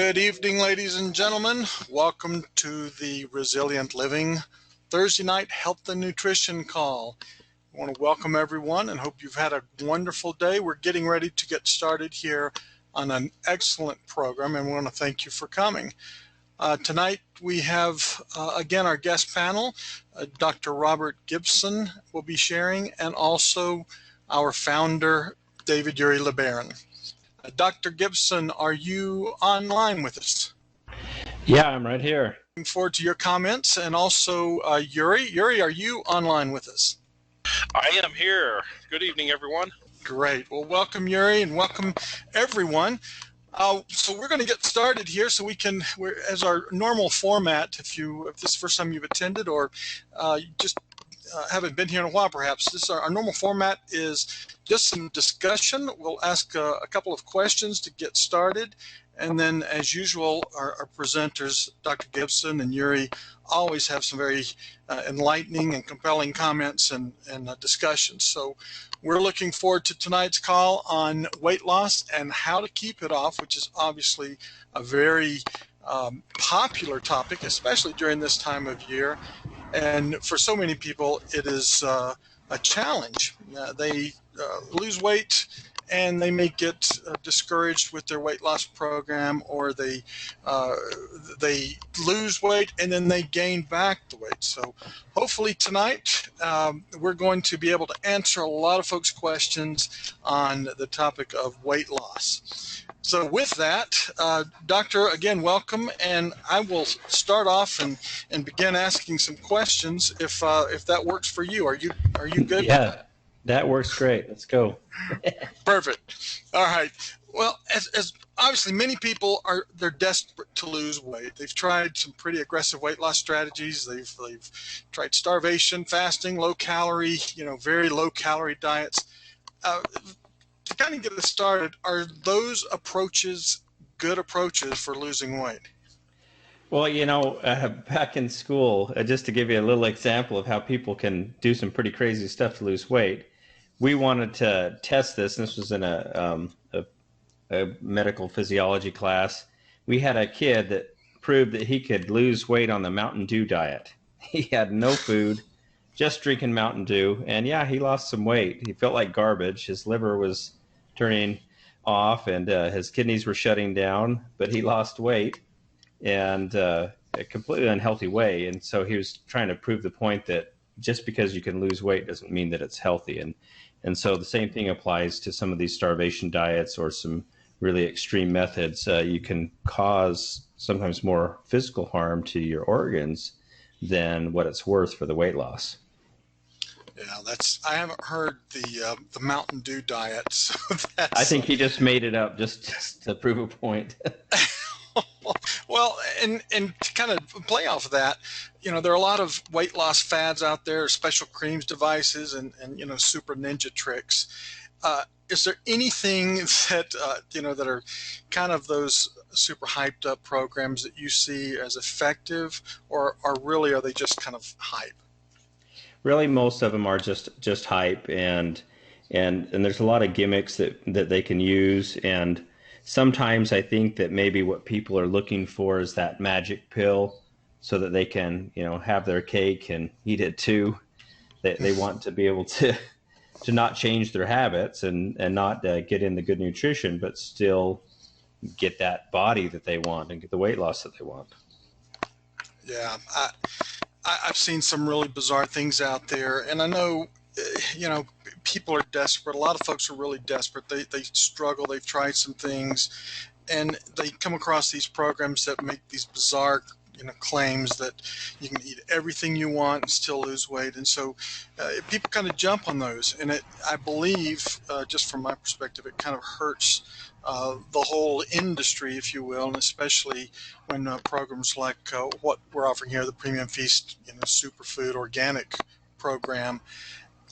Good evening, ladies and gentlemen. Welcome to the Resilient Living Thursday night health and nutrition call. I want to welcome everyone and hope you've had a wonderful day. We're getting ready to get started here on an excellent program, and we want to thank you for coming. Tonight we have, again, our guest panel. Dr. Robert Gibson will be sharing, and also our founder, David Yuri LeBaron. Dr. Gibson, are you online with us? Yeah, I'm right here. Looking forward to your comments. And also Yuri. Yuri, are you online with us? I am here. Good evening, everyone. Great. Well, welcome, Yuri, and welcome, everyone. So we're going to get started here so we can, as our normal format, if this is the first time you've attended or you just haven't been here in a while perhaps, our normal format is just some discussion. We'll ask a couple of questions to get started, and then as usual our presenters, Dr. Gibson and Yuri, always have some very enlightening and compelling comments and discussions. So we're looking forward to tonight's call on weight loss and how to keep it off, which is obviously a very popular topic, especially during this time of year. And for so many people, it is a challenge. They lose weight, and they may get discouraged with their weight loss program, or they lose weight and then they gain back the weight. So hopefully tonight we're going to be able to answer a lot of folks' questions on the topic of weight loss. So with that, Doctor, again, welcome, and I will start off and begin asking some questions if that works for you. Are you good? Yeah, that works great. Let's go. Perfect. All right. Well, as obviously many people they're desperate to lose weight. They've tried some pretty aggressive weight loss strategies. They've tried starvation, fasting, low calorie, very low calorie diets. To kind of get us started, are those approaches good approaches for losing weight? Well, back in school, just to give you a little example of how people can do some pretty crazy stuff to lose weight, we wanted to test this. This was in a medical physiology class. We had a kid that proved that he could lose weight on the Mountain Dew diet. He had no food, just drinking Mountain Dew, and yeah, he lost some weight. He felt like garbage. His liver was turning off, and his kidneys were shutting down, but he lost weight and a completely unhealthy way. And so he was trying to prove the point that just because you can lose weight doesn't mean that it's healthy. And so the same thing applies to some of these starvation diets or some really extreme methods. You can cause sometimes more physical harm to your organs than what it's worth for the weight loss. Yeah, I haven't heard the Mountain Dew diet. So I think he just made it up just to prove a point. Well, and to kind of play off of that, there are a lot of weight loss fads out there, special creams, devices, and super ninja tricks. Is there anything that that are kind of those super hyped up programs that you see as effective, or are they just kind of hype? Really, most of them are just hype, and there's a lot of gimmicks that they can use. And sometimes I think that maybe what people are looking for is that magic pill, so that they can have their cake and eat it too. They want to be able to not change their habits and not get in the good nutrition, but still get that body that they want and get the weight loss that they want. Yeah, I've seen some really bizarre things out there, and I know, people are desperate. A lot of folks are really desperate. They struggle. They've tried some things, and they come across these programs that make these bizarre, claims that you can eat everything you want and still lose weight. And so people kind of jump on those, and I believe, just from my perspective, it kind of hurts the whole industry, if you will, and especially when programs like what we're offering here, the Premium Feast, superfood organic program,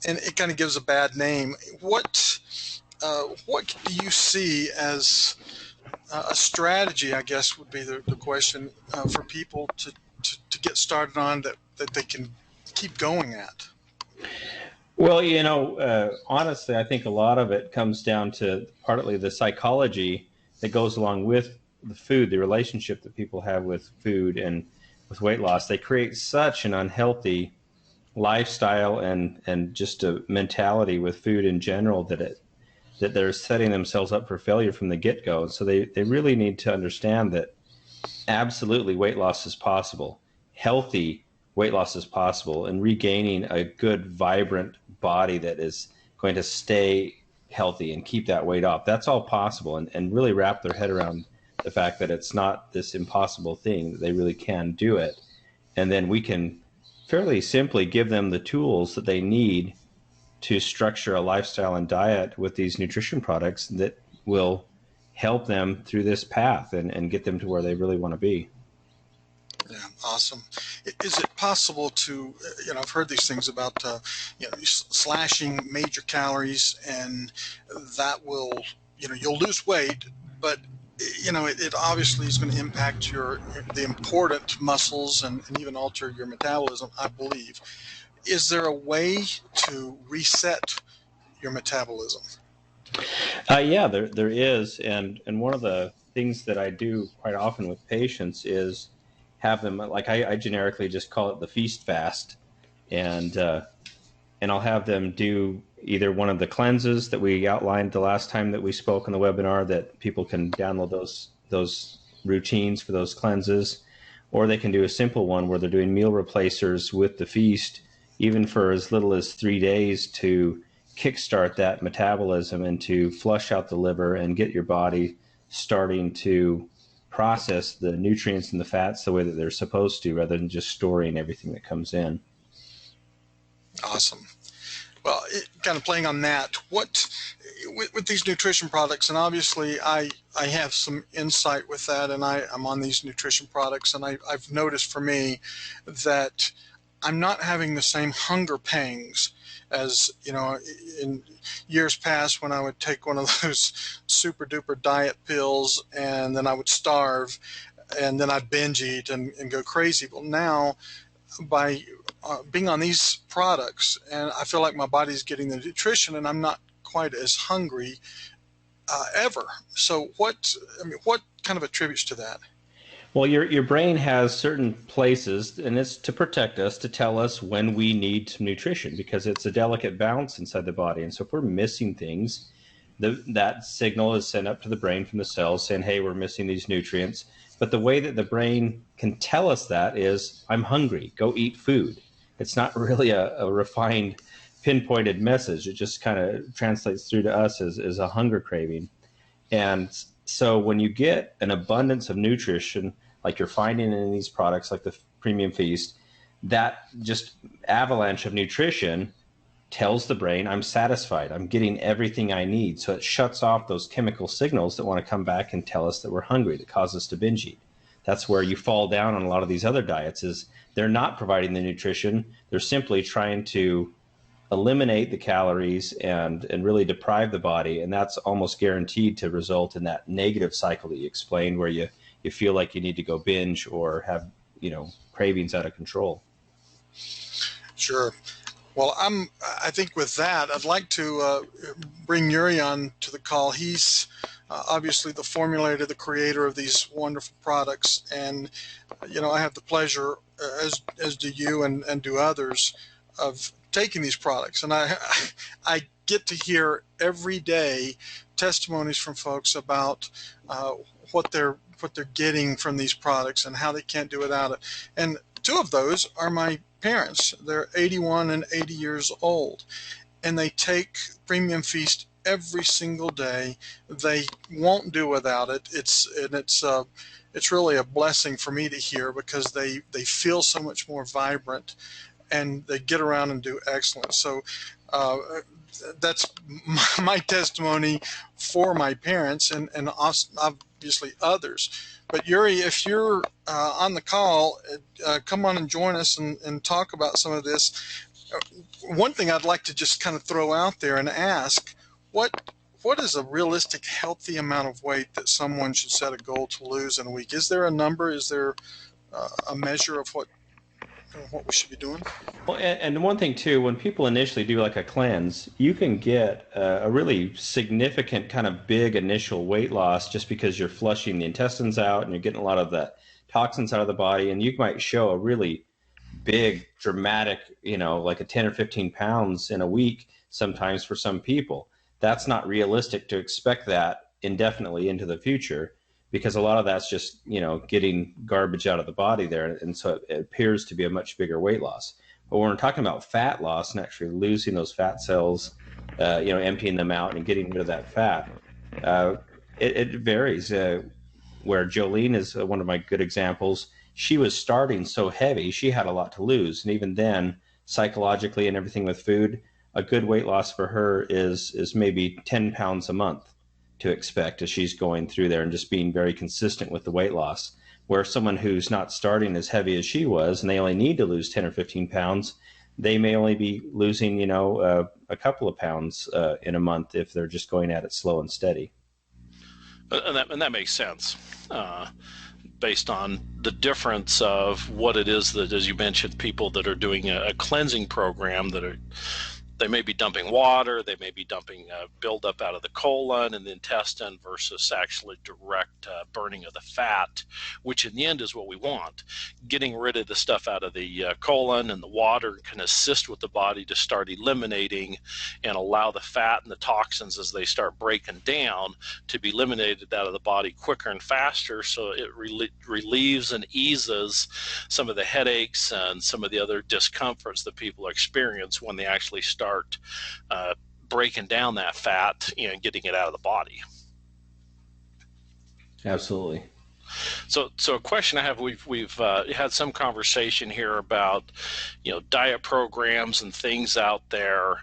and it kind of gives a bad name. What do you see as a strategy, I guess, would be the question for people to get started on that they can keep going at? Well, honestly, I think a lot of it comes down to partly the psychology that goes along with the food, the relationship that people have with food and with weight loss, they create such an unhealthy lifestyle and just a mentality with food in general that they're setting themselves up for failure from the get-go. So they really need to understand that absolutely weight loss is possible. Healthy weight loss is possible, and regaining a good, vibrant body that is going to stay healthy and keep that weight off. That's all possible, and really wrap their head around the fact that it's not this impossible thing, that they really can do it. And then we can fairly simply give them the tools that they need to structure a lifestyle and diet with these nutrition products that will help them through this path and get them to where they really want to be. Yeah, awesome. Is it possible to, I've heard these things about, slashing major calories, and that will, you'll lose weight, but, it obviously is going to impact the important muscles and even alter your metabolism, I believe. Is there a way to reset your metabolism? Yeah, there is. And one of the things that I do quite often with patients is have them, like I generically just call it the feast fast, and I'll have them do either one of the cleanses that we outlined the last time that we spoke on the webinar, that people can download those routines for those cleanses, or they can do a simple one where they're doing meal replacers with the feast, even for as little as 3 days, to kickstart that metabolism and to flush out the liver and get your body starting to process the nutrients and the fats the way that they're supposed to, rather than just storing everything that comes in. Awesome. Well, kind of playing on that, with these nutrition products, and obviously I have some insight with that, and I'm on these nutrition products, and I've noticed for me that I'm not having the same hunger pangs as, in years past, when I would take one of those super duper diet pills and then I would starve and then I'd binge eat and go crazy. Well, now by being on these products, and I feel like my body's getting the nutrition and I'm not quite as hungry ever. So what kind of attributes to that? Well, your brain has certain places, and it's to protect us, to tell us when we need some nutrition, because it's a delicate balance inside the body. And so if we're missing things, that signal is sent up to the brain from the cells saying, hey, we're missing these nutrients. But the way that the brain can tell us that is, I'm hungry, go eat food. It's not really a refined, pinpointed message. It just kind of translates through to us as a hunger craving. And so when you get an abundance of nutrition, like you're finding in these products like the Premium Feast, that just avalanche of nutrition tells the brain, I'm satisfied, I'm getting everything I need. So it shuts off those chemical signals that want to come back and tell us that we're hungry, that cause us to binge eat. That's where you fall down on a lot of these other diets, is they're not providing the nutrition. They're simply trying to eliminate the calories and really deprive the body, and that's almost guaranteed to result in that negative cycle that you explained, where you feel like you need to go binge or have cravings out of control. Sure. Well, I think with that, I'd like to bring Yuri on to the call. He's obviously the formulator, the creator of these wonderful products, and I have the pleasure, as do you and do others, of taking these products, and I get to hear every day testimonies from folks about what they're getting from these products and how they can't do without it. And two of those are my parents. They're 81 and 80 years old, and they take Premium Feast every single day. They won't do without it. It's really a blessing for me to hear, because they feel so much more vibrant, and they get around and do excellent. So that's my testimony for my parents and obviously others. But Yuri, if you're on the call, come on and join us and talk about some of this. One thing I'd like to just kind of throw out there and ask, what is a realistic, healthy amount of weight that someone should set a goal to lose in a week? Is there a number? Is there a measure of what what we should be doing. Well, and one thing too, when people initially do like a cleanse, you can get a really significant kind of big initial weight loss just because you're flushing the intestines out and you're getting a lot of the toxins out of the body, and you might show a really big, dramatic, like a 10 or 15 pounds in a week sometimes for some people. That's not realistic to expect that indefinitely into the future, because a lot of that's just, getting garbage out of the body there. And so it appears to be a much bigger weight loss. But when we're talking about fat loss and actually losing those fat cells, emptying them out and getting rid of that fat, it varies. Where Jolene is one of my good examples, she was starting so heavy, she had a lot to lose. And even then, psychologically and everything with food, a good weight loss for her is maybe 10 pounds a month to expect as she's going through there and just being very consistent with the weight loss. Where someone who's not starting as heavy as she was and they only need to lose 10 or 15 pounds, they may only be losing, a couple of pounds in a month if they're just going at it slow and steady. And that makes sense based on the difference of what it is that, as you mentioned, people that are doing a cleansing program they may be dumping water, they may be dumping buildup out of the colon and the intestine versus actually direct burning of the fat, which in the end is what we want. Getting rid of the stuff out of the colon and the water can assist with the body to start eliminating and allow the fat and the toxins as they start breaking down to be eliminated out of the body quicker and faster, so it relieves and eases some of the headaches and some of the other discomforts that people experience when they actually start breaking down that fat and getting it out of the body. Absolutely. So a question I have, we've had some conversation here about, diet programs and things out there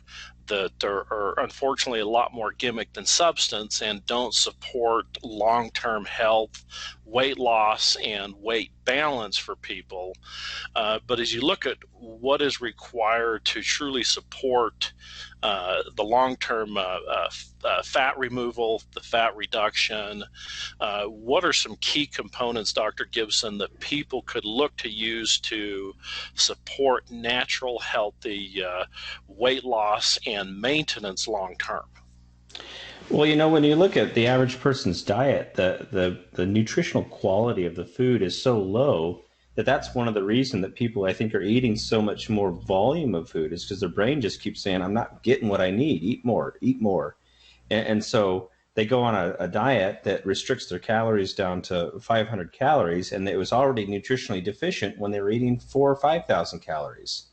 that are unfortunately a lot more gimmick than substance and don't support long-term health, weight loss, and weight balance for people. But as you look at what is required to truly support the long-term fat removal, the fat reduction, what are some key components, Dr. Gibson, that people could look to use to support natural, healthy weight loss and maintenance long-term? Well, when you look at the average person's diet, the nutritional quality of the food is so low that's one of the reasons that people, I think, are eating so much more volume of food, is because their brain just keeps saying, I'm not getting what I need, eat more, eat more. And so they go on a diet that restricts their calories down to 500 calories, and it was already nutritionally deficient when they were eating 4,000 or 5,000 calories.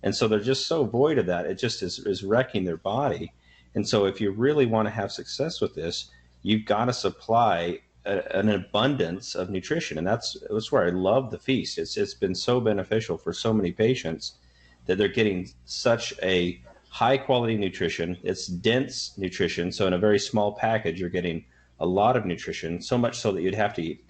And so they're just so void of that, it just is wrecking their body. And so if you really want to have success with this, you've got to supply an abundance of nutrition. And that's where I love the feast. It's been so beneficial for so many patients that they're getting such a high quality nutrition. It's dense nutrition. So in a very small package, you're getting a lot of nutrition, so much so that you'd have to eat,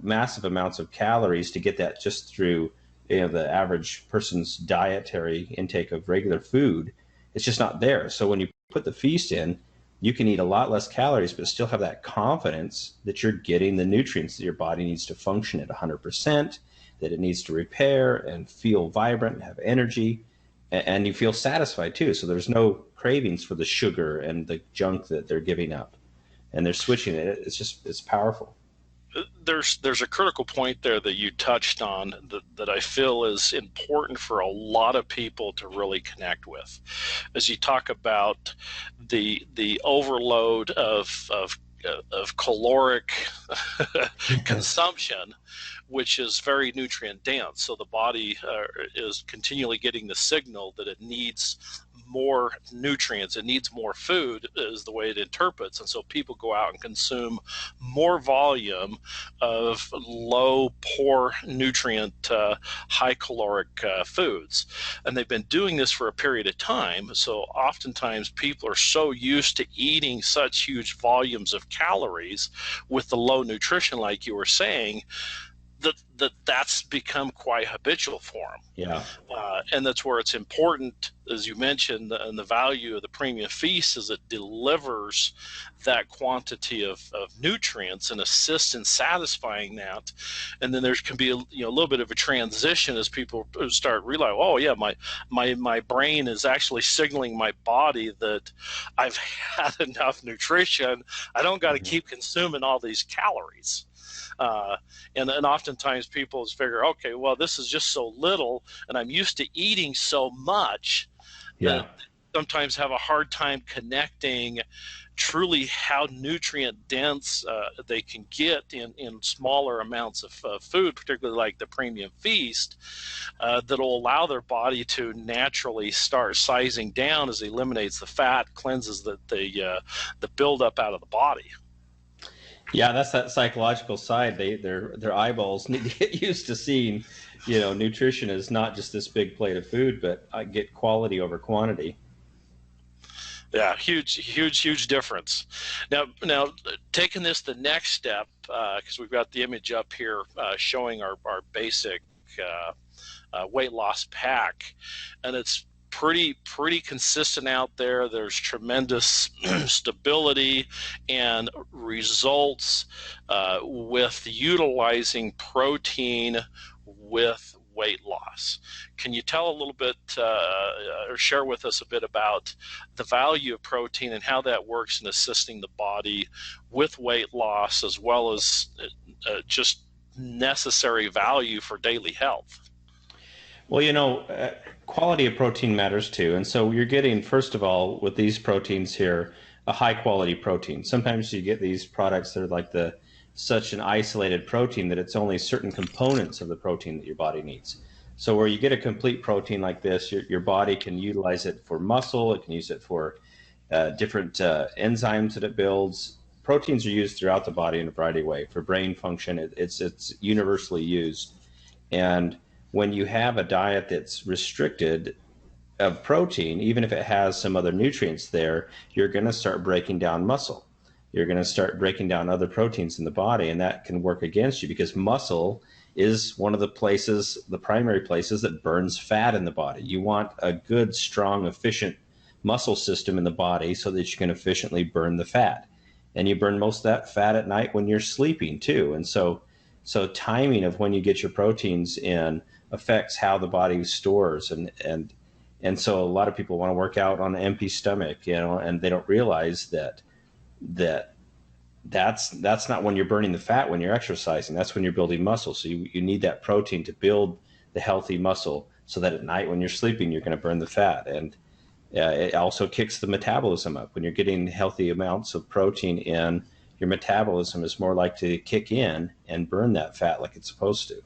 massive amounts of calories to get that just through, the average person's dietary intake of regular food. It's just not there. So when you put the feast in, you can eat a lot less calories, but still have that confidence that you're getting the nutrients that your body needs to function at 100%, that it needs to repair and feel vibrant and have energy, and you feel satisfied too. So there's no cravings for the sugar and the junk that they're giving up, and they're switching it. It's powerful. There's a critical point there that you touched on that I feel is important for a lot of people to really connect with, as you talk about the overload of caloric consumption, which is very nutrient dense. So the body is continually getting the signal that it needs more nutrients, it needs more food, is the way it interprets. And so people go out and consume more volume of low, poor nutrient, high caloric foods. And they've been doing this for a period of time. So oftentimes people are so used to eating such huge volumes of calories with the low nutrition, like you were saying, that's become quite habitual for them. Yeah. And that's where it's important, as you mentioned, and the value of the premium feast is it delivers that quantity of nutrients and assists in satisfying that. And then there can be a little bit of a transition as people start realizing, oh yeah, my brain is actually signaling my body that I've had enough nutrition. I don't got to keep consuming all these calories. And oftentimes people just figure, okay, well, this is just so little, and I'm used to eating so much that sometimes have a hard time connecting truly how nutrient dense they can get in smaller amounts of food, particularly like the premium feast, that'll allow their body to naturally start sizing down as it eliminates the fat, cleanses the buildup out of the body. Yeah, that's that psychological side. Their eyeballs need to get used to seeing, nutrition is not just this big plate of food, but I get quality over quantity. Yeah, huge difference. Now, taking this the next step, because we've got the image up here showing our basic weight loss pack, and it's pretty consistent out there. There's tremendous stability and results with utilizing protein with weight loss. Can you tell a little bit or share with us a bit about the value of protein and how that works in assisting the body with weight loss, as well as just necessary value for daily health? Well, quality of protein matters too. And so you're getting, first of all, with these proteins here, a high quality protein. Sometimes you get these products that are like such an isolated protein that it's only certain components of the protein that your body needs. So where you get a complete protein like this, your body can utilize it for muscle. It can use it for different enzymes that it builds. Proteins are used throughout the body in a variety of ways. For brain function, it's universally used. And when you have a diet that's restricted of protein, even if it has some other nutrients there, you're going to start breaking down muscle. You're going to start breaking down other proteins in the body, and that can work against you because muscle is one of the primary places that burns fat in the body. You want a good, strong, efficient muscle system in the body so that you can efficiently burn the fat. And you burn most of that fat at night when you're sleeping too. And so timing of when you get your proteins in affects how the body stores, and so a lot of people want to work out on an empty stomach, and they don't realize that's not when you're burning the fat when you're exercising. That's when you're building muscle. So you need that protein to build the healthy muscle so that at night when you're sleeping you're going to burn the fat. And it also kicks the metabolism up. When you're getting healthy amounts of protein in, your metabolism is more likely to kick in and burn that fat like it's supposed to.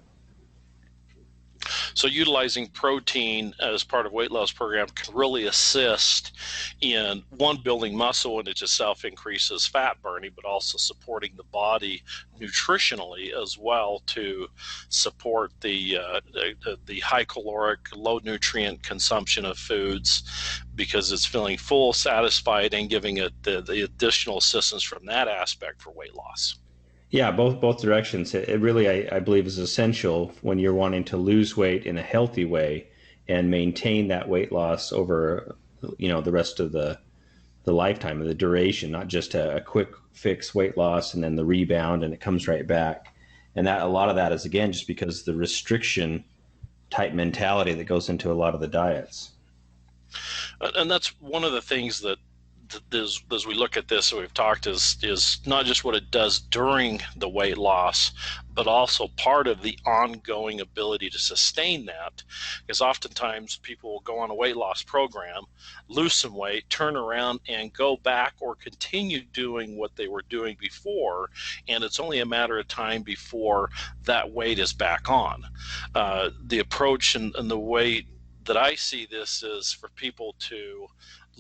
So utilizing protein as part of weight loss program can really assist in, one, building muscle, and it itself increases fat burning, but also supporting the body nutritionally as well to support the high caloric, low nutrient consumption of foods, because it's feeling full, satisfied, and giving it the additional assistance from that aspect for weight loss. Yeah, both directions. It really, I believe, is essential when you're wanting to lose weight in a healthy way and maintain that weight loss over, the rest of the lifetime of the duration, not just a quick fix weight loss and then the rebound and it comes right back. And that a lot of that is, again, just because the restriction type mentality that goes into a lot of the diets. And that's one of the things that as we look at this, we've talked is not just what it does during the weight loss, but also part of the ongoing ability to sustain that. Because oftentimes people will go on a weight loss program, lose some weight, turn around and go back or continue doing what they were doing before, and it's only a matter of time before that weight is back on. The approach and the way that I see this is for people to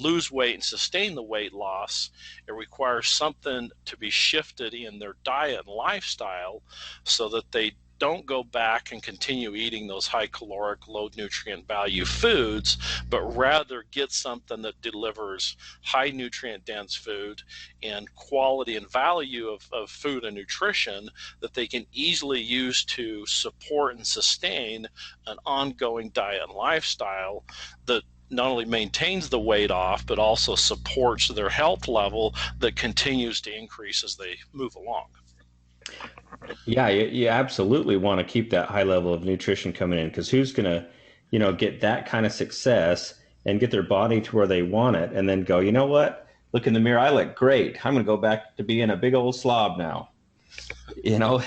lose weight and sustain the weight loss. It requires something to be shifted in their diet and lifestyle so that they don't go back and continue eating those high caloric, low nutrient value foods, but rather get something that delivers high nutrient dense food and quality and value of food and nutrition that they can easily use to support and sustain an ongoing diet and lifestyle that not only maintains the weight off, but also supports their health level that continues to increase as they move along. Yeah, you absolutely want to keep that high level of nutrition coming in, because who's going to, get that kind of success and get their body to where they want it and then go, you know what? Look in the mirror. I look great. I'm going to go back to being a big old slob now. You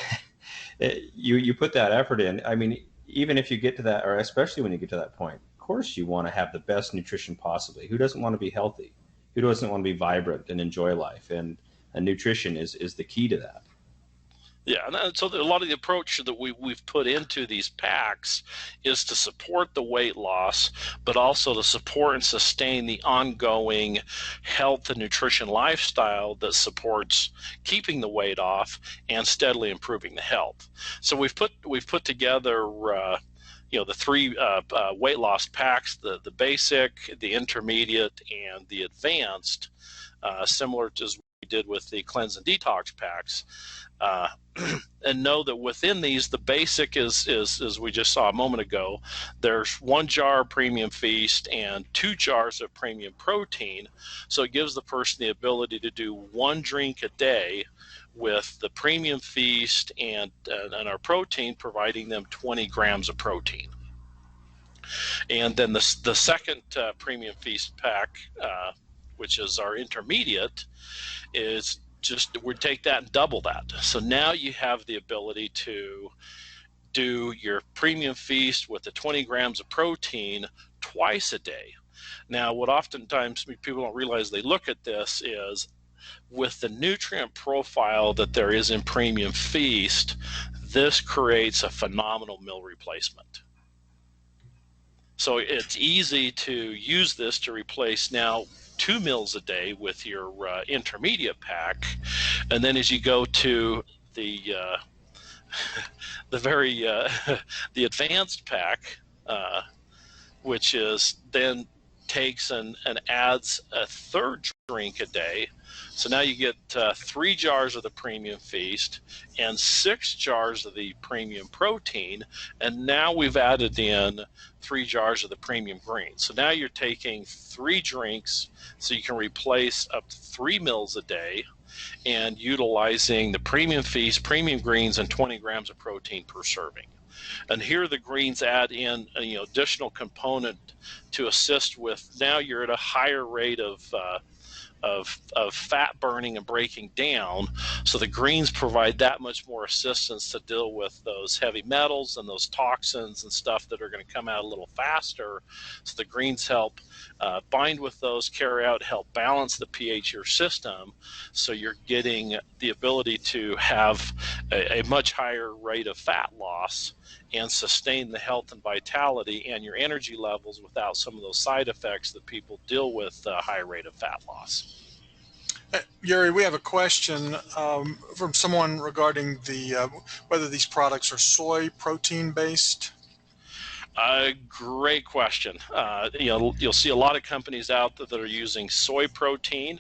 put that effort in. I mean, even if you get to that, or especially when you get to that point, of course you want to have the best nutrition possibly. Who doesn't want to be healthy? Who doesn't want to be vibrant and enjoy life? And nutrition is the key to that. Yeah, and so a lot of the approach that we've put into these packs is to support the weight loss, but also to support and sustain the ongoing health and nutrition lifestyle that supports keeping the weight off and steadily improving the health. So we've put together the three weight loss packs: the basic, the intermediate, and the advanced, similar to as we did with the cleanse and detox packs. And know that within these, the basic is as we just saw a moment ago, there's 1 jar of Premium Feast and 2 jars of Premium Protein. So it gives the person the ability to do 1 drink a day with the Premium Feast and our protein, providing them 20 grams of protein. And then the second Premium Feast pack, which is our intermediate, is just we take that and double that. So now you have the ability to do your Premium Feast with the 20 grams of protein twice a day. Now, what oftentimes people don't realize, they look at this, is with the nutrient profile that there is in Premium Feast, this creates a phenomenal meal replacement. So it's easy to use this to replace now 2 meals a day with your intermediate pack, and then as you go to the the advanced pack, which is then takes and adds a 3rd drink a day. So now you get 3 jars of the Premium Feast and 6 jars of the Premium Protein, and now we've added in 3 jars of the Premium Greens. So now you're taking 3 drinks, so you can replace up to 3 meals a day, and utilizing the Premium Feast, Premium Greens, and 20 grams of protein per serving. And here the greens add in additional component to assist with, now you're at a higher rate of fat burning and breaking down. So the greens provide that much more assistance to deal with those heavy metals and those toxins and stuff that are going to come out a little faster. So the greens help bind with those, carry out, help balance the pH of your system. So you're getting the ability to have a much higher rate of fat loss and sustain the health and vitality and your energy levels without some of those side effects that people deal with high rate of fat loss. Yuri, we have a question from someone regarding whether these products are soy protein based. Great question. You'll see a lot of companies out there that are using soy protein,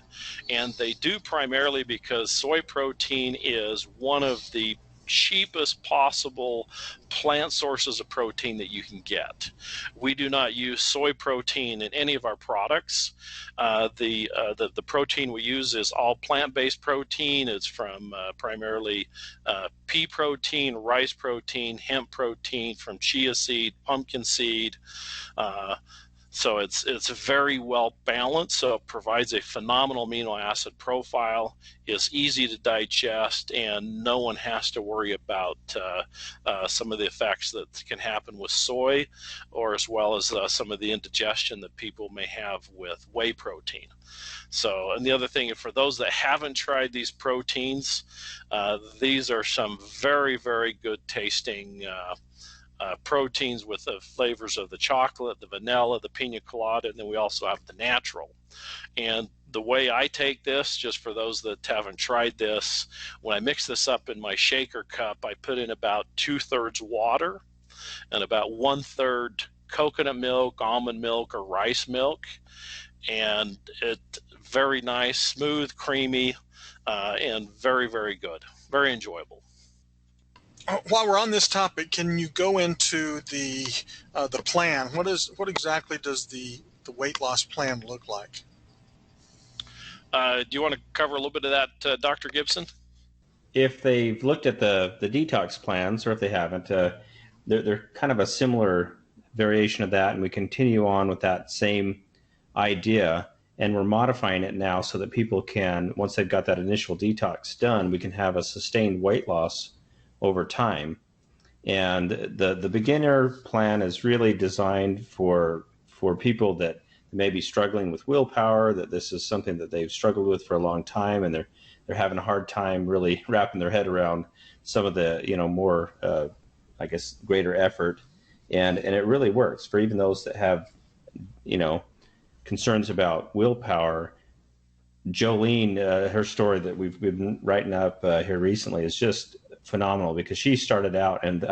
and they do primarily because soy protein is one of the cheapest possible plant sources of protein that you can get. We do not use soy protein in any of our products. The protein we use is all plant-based protein. It's from primarily pea protein, rice protein, hemp protein, from chia seed, pumpkin seed. So it's very well balanced, so it provides a phenomenal amino acid profile, is easy to digest, and no one has to worry about some of the effects that can happen with soy, or as well as some of the indigestion that people may have with whey protein. So, and the other thing, for those that haven't tried these proteins, these are some very, very good tasting proteins with the flavors of the chocolate, the vanilla, the pina colada, and then we also have the natural. And the way I take this, just for those that haven't tried this, when I mix this up in my shaker cup, I put in about 2/3 water and about 1/3 coconut milk, almond milk, or rice milk. And it's very nice, smooth, creamy, and very, very good. Very enjoyable. While we're on this topic, can you go into the plan? What exactly does the weight loss plan look like? Do you want to cover a little bit of that, Dr. Gibson? If they've looked at the detox plans, or if they haven't, they're kind of a similar variation of that, and we continue on with that same idea, and we're modifying it now so that people can, once they've got that initial detox done, we can have a sustained weight loss over time. And the beginner plan is really designed for people that may be struggling with willpower, that this is something that they've struggled with for a long time, and they're having a hard time really wrapping their head around some of the more I guess greater effort, and it really works for even those that have concerns about willpower. Jolene, her story that we've been writing up here recently is just phenomenal, because she started out, and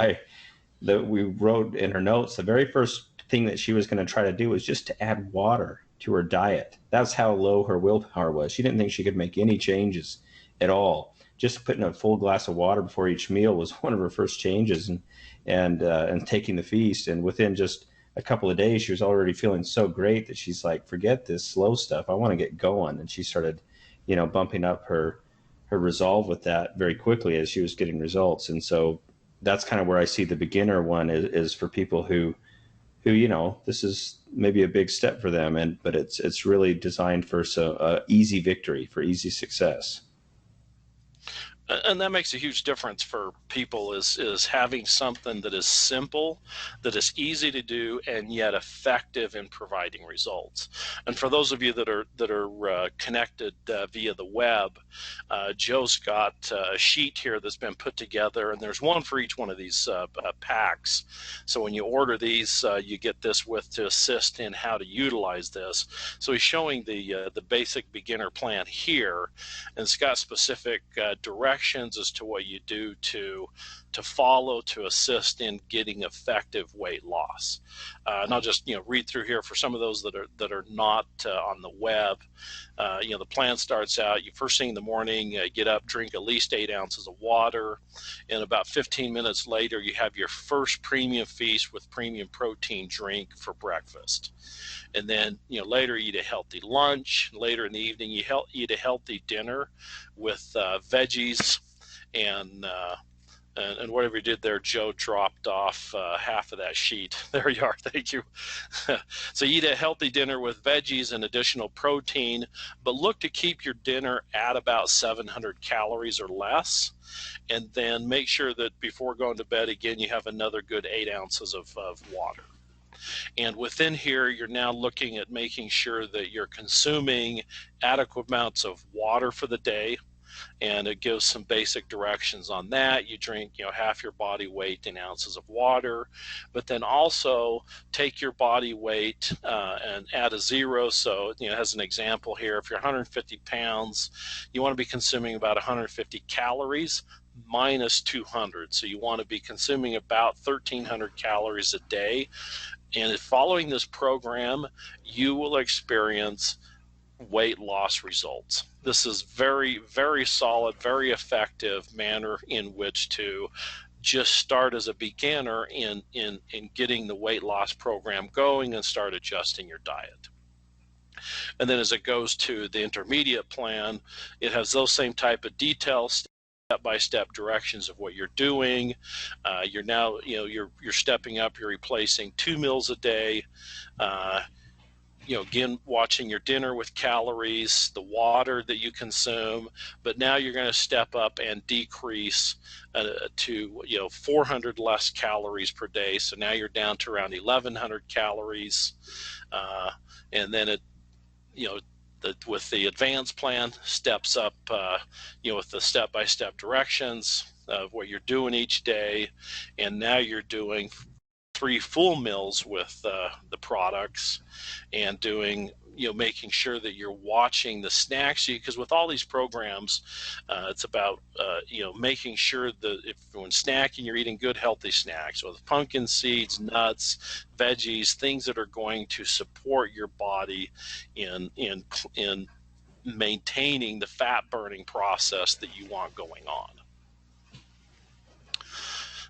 we wrote in her notes, the very first thing that she was going to try to do was just to add water to her diet. That's how low her willpower was. She didn't think she could make any changes at all. Just putting a full glass of water before each meal was one of her first changes, and taking the feast. And within just a couple of days, she was already feeling so great that she's like, forget this slow stuff. I want to get going. And she started, bumping up her resolve with that very quickly as she was getting results. And so that's kind of where I see the beginner one is for people who this is maybe a big step for them, but it's really designed for easy victory, for easy success. And that makes a huge difference for people, is having something that is simple, that is easy to do, and yet effective in providing results. And for those of you that are connected via the web, Joe's got a sheet here that's been put together, and there's one for each one of these packs. So when you order these, you get this to assist in how to utilize this. So he's showing the basic beginner plan here, and it's got specific directions as to what you do to follow to assist in getting effective weight loss. And I'll just read through here for some of those that are not on the web. The plan starts out, you first thing in the morning, get up, drink at least 8 ounces of water, and about 15 minutes later you have your first premium feast with premium protein drink for breakfast. And then later eat a healthy lunch. Later in the evening you eat a healthy dinner with veggies, and whatever you did there, Joe dropped off half of that sheet. There you are. Thank you. So eat a healthy dinner with veggies and additional protein, but look to keep your dinner at about 700 calories or less. And then make sure that before going to bed, again, you have another good 8 ounces of water. And within here, you're now looking at making sure that you're consuming adequate amounts of water for the day. And it gives some basic directions on that. You drink, half your body weight in ounces of water, but then also take your body weight and add a 0. So, as an example here, if you're 150 pounds, you want to be consuming about 150 calories minus 200. So you want to be consuming about 1,300 calories a day. And following this program, you will experience weight loss results. This is very, very solid, very effective manner in which to just start as a beginner in getting the weight loss program going and start adjusting your diet. And then as it goes to the intermediate plan, it has those same type of details, step-by-step directions of what you're doing. You're now, you're stepping up, you're replacing 2 meals a day. Again, watching your dinner with calories, the water that you consume, but now you're going to step up and decrease to 400 less calories per day. So now you're down to around 1,100 calories, and then with the advanced plan, steps up, with the step-by-step directions of what you're doing each day, and now you're doing 3 full meals with the products, and doing, making sure that you're watching the snacks, because with all these programs, it's about making sure that if when snacking, you're eating good healthy snacks with pumpkin seeds, nuts, veggies, things that are going to support your body in maintaining the fat burning process that you want going on.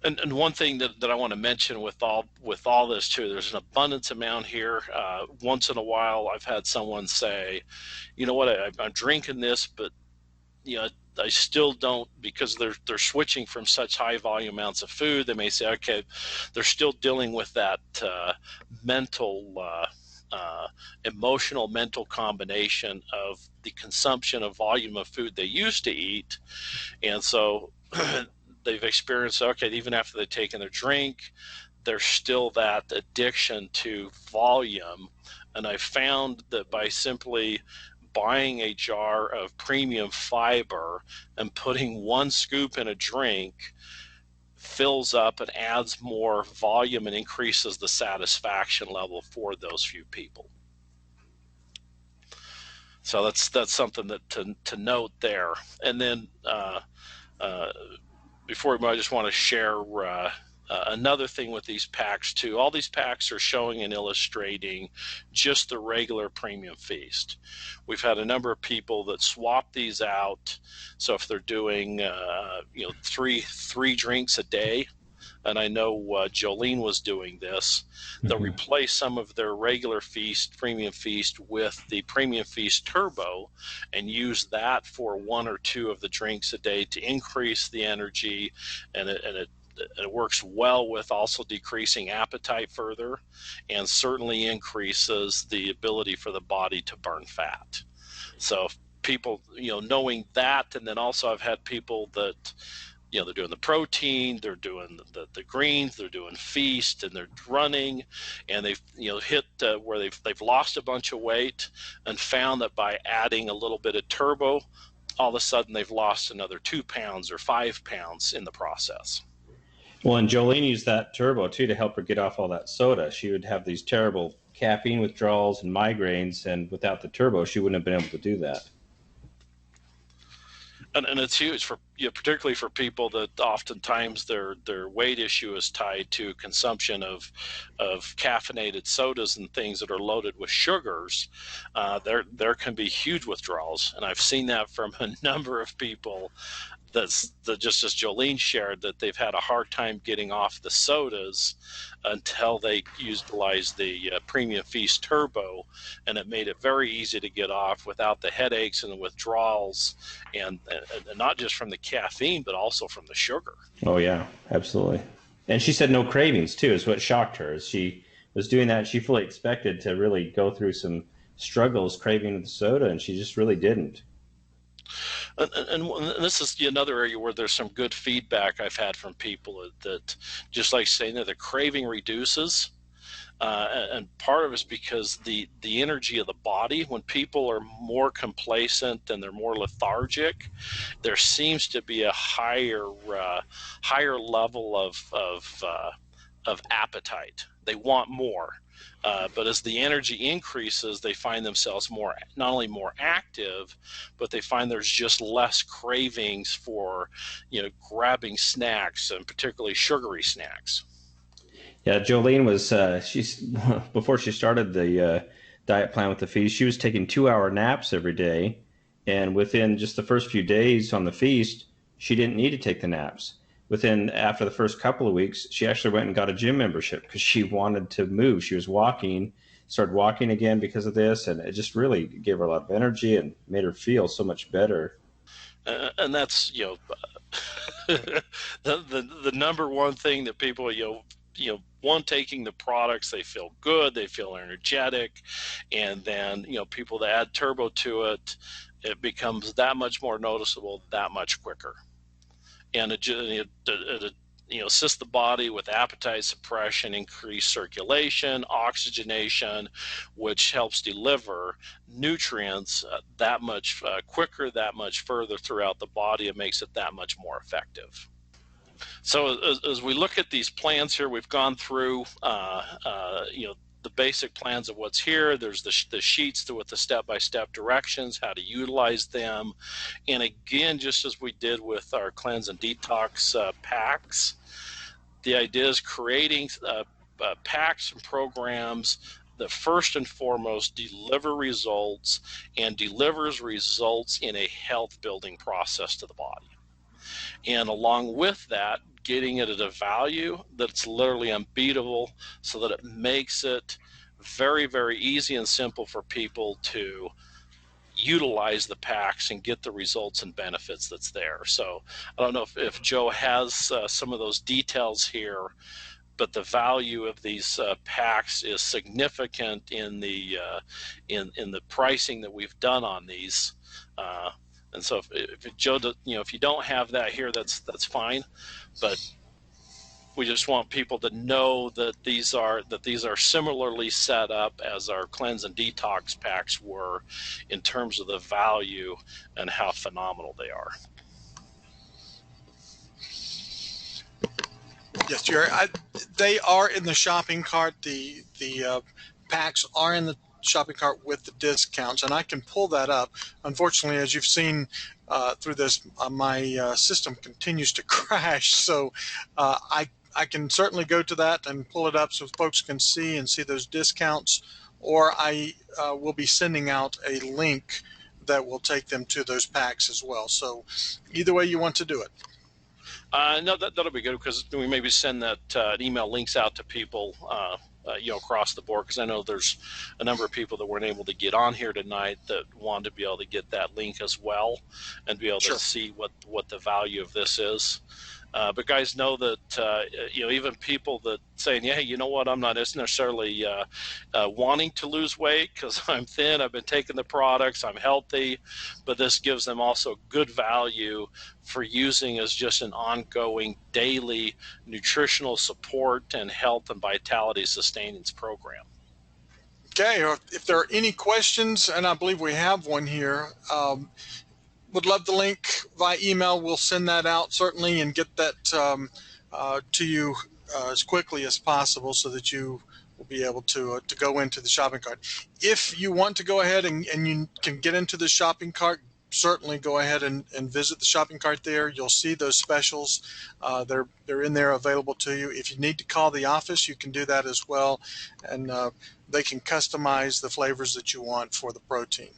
And one thing that I want to mention with all this too, there's an abundance amount here. Once in a while, I've had someone say, "You know what? I'm drinking this, but I still don't," because they're switching from such high volume amounts of food. They may say, "Okay, they're still dealing with that emotional mental combination of the consumption of volume of food they used to eat," and so they've experienced, okay, even after they've taken their drink, there's still that addiction to volume. And I found that by simply buying a jar of premium fiber and putting 1 scoop in a drink fills up and adds more volume and increases the satisfaction level for those few people. So that's something that to note there. And then before I just want to share another thing with these packs too. All these packs are showing and illustrating just the regular premium feast. We've had a number of people that swap these out. So if they're doing three drinks a day, and I know Jolene was doing this, they'll replace some of their regular feast, premium feast, with the premium feast turbo, and use that for 1 or 2 of the drinks a day to increase the energy, and it works well with also decreasing appetite further, and certainly increases the ability for the body to burn fat. So people, knowing that, and then also I've had people that, they're doing the protein, they're doing the greens, they're doing feast, and they're running, and they've hit where they've lost a bunch of weight, and found that by adding a little bit of turbo, all of a sudden they've lost another 2 pounds or 5 pounds in the process. Well, and Jolene used that turbo too to help her get off all that soda. She would have these terrible caffeine withdrawals and migraines, and without the turbo, she wouldn't have been able to do that. And it's huge for particularly for people that oftentimes their weight issue is tied to consumption of caffeinated sodas and things that are loaded with sugars. There can be huge withdrawals, and I've seen that from a number of people. That just as Jolene shared, that they've had a hard time getting off the sodas until they utilized the Premium Feast Turbo, and it made it very easy to get off without the headaches and the withdrawals, and not just from the caffeine, but also from the sugar. Oh yeah, absolutely. And she said no cravings too, is what shocked her. As she was doing that, she fully expected to really go through some struggles craving the soda, and she just really didn't. And this is another area where there's some good feedback I've had from people that just like saying that the craving reduces. And part of it's because the energy of the body, when people are more complacent and they're more lethargic, there seems to be a higher level of appetite. They want more. But as the energy increases, they find themselves not only more active, but they find there's just less cravings for, grabbing snacks, and particularly sugary snacks. Yeah, Jolene was she's before she started the diet plan with the feast, she was taking 2-hour naps every day, and within just the first few days on the feast, she didn't need to take the naps. After the first couple of weeks, she actually went and got a gym membership because she wanted to move. She was started walking again because of this, and it just really gave her a lot of energy and made her feel so much better. And that's the number one thing that people one, taking the products, they feel good, they feel energetic, and then people that add turbo to it, it becomes that much more noticeable, that much quicker. And it assists the body with appetite suppression, increased circulation, oxygenation, which helps deliver nutrients that much quicker, that much further throughout the body. It makes it that much more effective. So as we look at these plans here, we've gone through, the basic plans of what's here. There's the sheets with the step-by-step directions, how to utilize them. And again, just as we did with our cleanse and detox packs, the idea is creating packs and programs that first and foremost deliver results, and delivers results in a health building process to the body. And along with that, getting it at a value that's literally unbeatable, so that it makes it very, very easy and simple for people to utilize the packs and get the results and benefits that's there. So I don't know if Joe has some of those details here, but the value of these packs is significant in the pricing that we've done on these. And so, if Joe, if you don't have that here, that's fine. But we just want people to know that these are similarly set up as our cleanse and detox packs were, in terms of the value and how phenomenal they are. Yes, Jerry. They are in the shopping cart. The packs are in the shopping cart with the discounts, and I can pull that up. Unfortunately, as you've seen through this, my system continues to crash, so I can certainly go to that and pull it up so folks can see those discounts, or I will be sending out a link that will take them to those packs as well. So either way you want to do it. No, that'll be good, because we maybe send that email links out to people across the board, because I know there's a number of people that weren't able to get on here tonight that want to be able to get that link as well and be able to see what the value of this is. But guys, know that even people that saying, yeah, you know what, I'm not necessarily wanting to lose weight because I'm thin, I've been taking the products, I'm healthy, but this gives them also good value for using as just an ongoing daily nutritional support and health and vitality sustaining program. Okay, if there are any questions, and I believe we have one here, would love the link via email. We'll send that out certainly and get that to you as quickly as possible, so that you will be able to go into the shopping cart. If you want to go ahead and you can get into the shopping cart, certainly go ahead and visit the shopping cart there. You'll see those specials. They're in there available to you. If you need to call the office, you can do that as well, and they can customize the flavors that you want for the protein.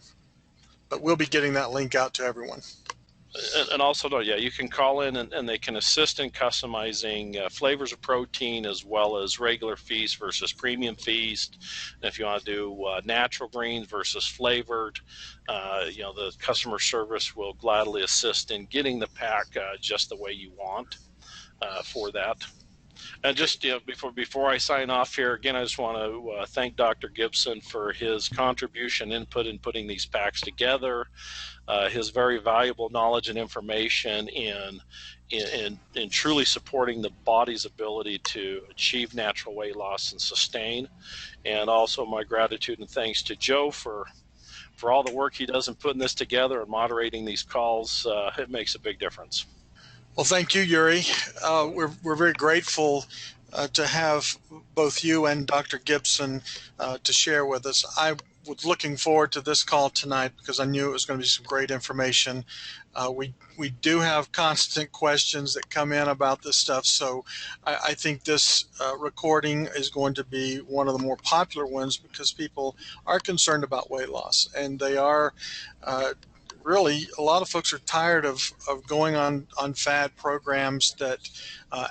But we'll be getting that link out to everyone. And also, you can call in and they can assist in customizing flavors of protein, as well as regular feast versus premium feast. And if you want to do natural greens versus flavored, the customer service will gladly assist in getting the pack just the way you want for that. And just before I sign off here, again, I just want to thank Dr. Gibson for his contribution, input in putting these packs together, his very valuable knowledge and information in truly supporting the body's ability to achieve natural weight loss and sustain. And also my gratitude and thanks to Joe for all the work he does in putting this together and moderating these calls. It makes a big difference. Well, thank you, Yuri. We're very grateful to have both you and Dr. Gibson to share with us. I was looking forward to this call tonight because I knew it was going to be some great information. We do have constant questions that come in about this stuff, so I think this recording is going to be one of the more popular ones, because people are concerned about weight loss, and they are really, a lot of folks are tired of going on fad programs that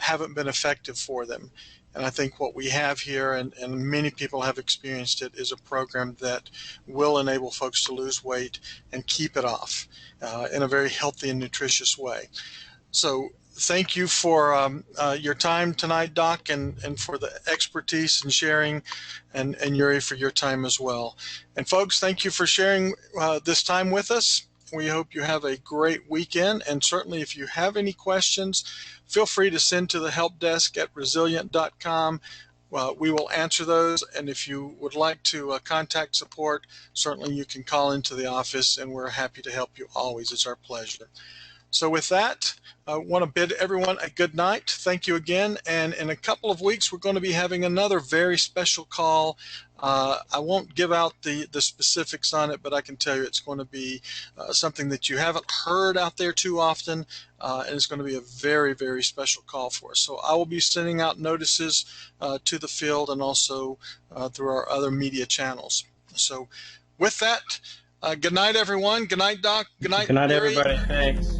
haven't been effective for them. And I think what we have here, and many people have experienced it, is a program that will enable folks to lose weight and keep it off in a very healthy and nutritious way. So thank you for your time tonight, Doc, and for the expertise and sharing, and Yuri, for your time as well. And folks, thank you for sharing this time with us. We hope you have a great weekend, and certainly if you have any questions, feel free to send to the help desk at resilient.com. We will answer those, and if you would like to contact support, certainly you can call into the office, and we're happy to help you always. It's our pleasure. So with that, I want to bid everyone a good night. Thank you again. And in a couple of weeks, we're going to be having another very special call. I won't give out the specifics on it, but I can tell you it's going to be something that you haven't heard out there too often, and it's going to be a very, very special call for us. So I will be sending out notices to the field and also through our other media channels. So with that, good night, everyone. Good night, Doc. Good night, Good night, Yuri. everybody. Thanks.